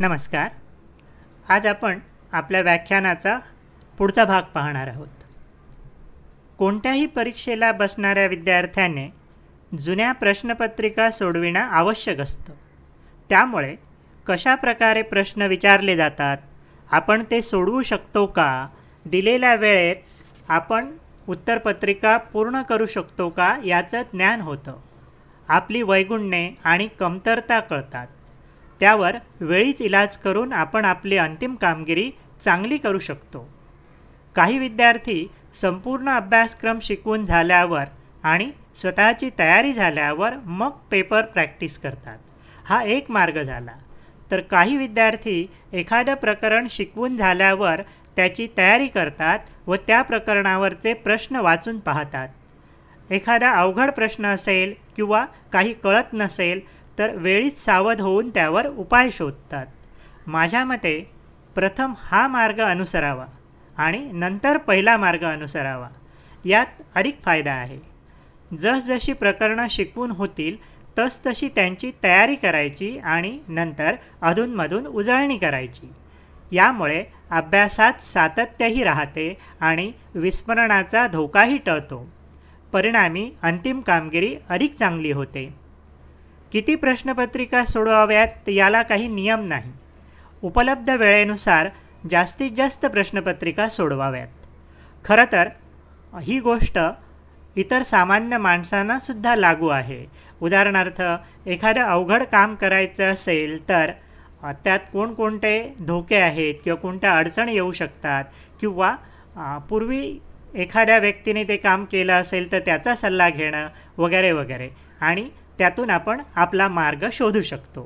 नमस्कार. आज आपण आपल्या व्याख्यानाचा पुढचा भाग पाहणार आहोत. कोणत्याही परीक्षेला बसणाऱ्या विद्यार्थ्याने जुन्या प्रश्नपत्रिका सोडविणे आवश्यक असतं. त्यामुळे कशा प्रकारे प्रश्न विचारले जातात, आपण ते सोडवू शकतो का, दिलेल्या वेळेत आपण उत्तरपत्रिका पूर्ण करू शकतो का याचं ज्ञान होतं. आपली वैगुण्ये आणि कमतरता कळतात. त्यावर वेळीच इलाज करून आपण आपली अंतिम कामगिरी चांगली करू शकतो. काही विद्यार्थी संपूर्ण अभ्यासक्रम शिकवून झाल्यावर आणि स्वतःची तयारी झाल्यावर मग पेपर प्रॅक्टिस करतात. हा एक मार्ग झाला. तर काही विद्यार्थी एखादं प्रकरण शिकवून झाल्यावर त्याची तयारी करतात व त्या प्रकरणावरचे प्रश्न वाचून पाहतात. एखादा अवघड प्रश्न असेल किंवा काही कळत नसेल तर वेळीच सावध होऊन त्यावर उपाय शोधतात. माझ्या मते प्रथम हा मार्ग अनुसरावा आणि नंतर पहिला मार्ग अनुसरावा. यात अधिक फायदा आहे. जसजशी प्रकरणं शिकवून होतील तसतशी त्यांची तयारी करायची आणि नंतर अधूनमधून उजळणी करायची. यामुळे अभ्यासात सातत्यही राहते आणि विस्मरणाचा धोकाही टळतो. परिणामी अंतिम कामगिरी अधिक चांगली होते. किती प्रश्नपत्रिका सोडवाव्यात याला काही नियम नाही. उपलब्ध वेळेनुसार जास्तीत जास्त प्रश्नपत्रिका सोडवाव्यात. खरं तर ही गोष्ट इतर सामान्य माणसांनासुद्धा लागू आहे. उदाहरणार्थ एखादं अवघड काम करायचं असेल तर त्यात कोणकोणते धोके आहेत किंवा कोणत्या अडचणी येऊ शकतात किंवा पूर्वी एखाद्या व्यक्तीने ते काम केलं असेल तर त्याचा सल्ला घेणं वगैरे वगैरे आणि त्यातून आपण आपला मार्ग शोधू शकतो.